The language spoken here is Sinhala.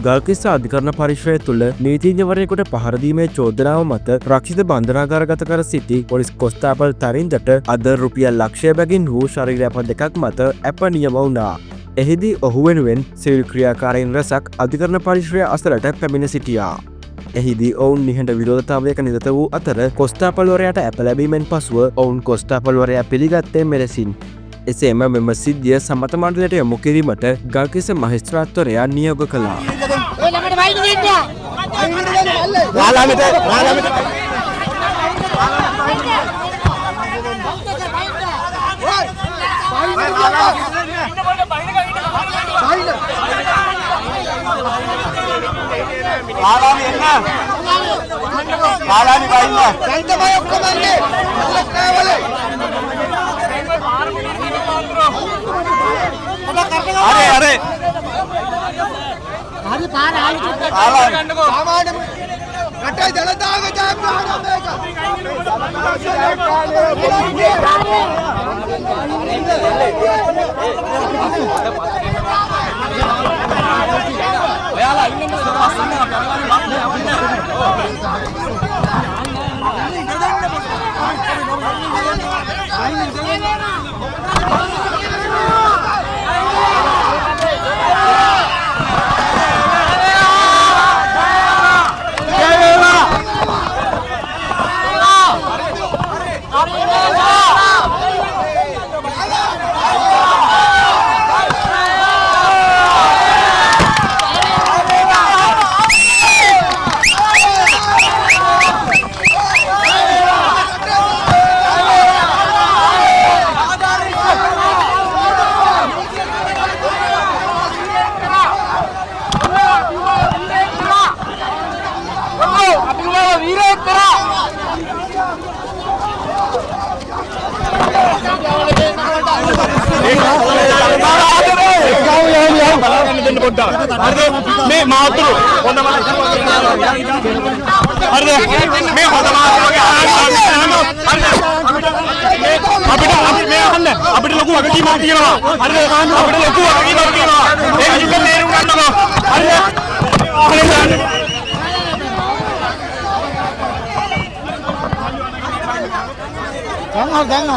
ගල්කිස්ස අධිකරණ පරිශ්‍රය තුළ නීතිඥවරයෙකුට පහර දීමේ චෝදනාව මත රක්ෂිත බන්ධනාගාරගත කර සිටි පොලිස් කොස්තාපල් තරින්දට අද රුපියල් ලක්ෂය බැගින් වූ ශරීරප දෙකක් මත ඇප නියම වුණා. එහිදී ඔහු වෙනුවෙන් සිවිල් ක්‍රියාකාරීන් රැසක් අධිකරණ පරිශ්‍රය අසලට පැමිණ සිටියා. එහිදී ඔවුන් නිහඬ විරෝධතාවයක නිරත වූ අතර කොස්තාපල්වරයාට ඇප ලැබීමෙන් පසුව ඔවුන් කොස්තාපල්වරයා පිළිගත්තේ මෙලෙසින්. එසේම මෙම සිද්ධිය සමත මණ්ඩලයට යොමු කිරීමට ගල්කිස්ස මහේස්ත්‍රාත්වරයා නියෝග කළා. अरे मैं मातृ අපිට ලොකු වගකීමක් තියෙනවා. හරිද? අපිට ලොකු වගකීමක් තියෙනවා. ඒක නිකන් තේරුම් ගන්නකො. හරිද? දැන්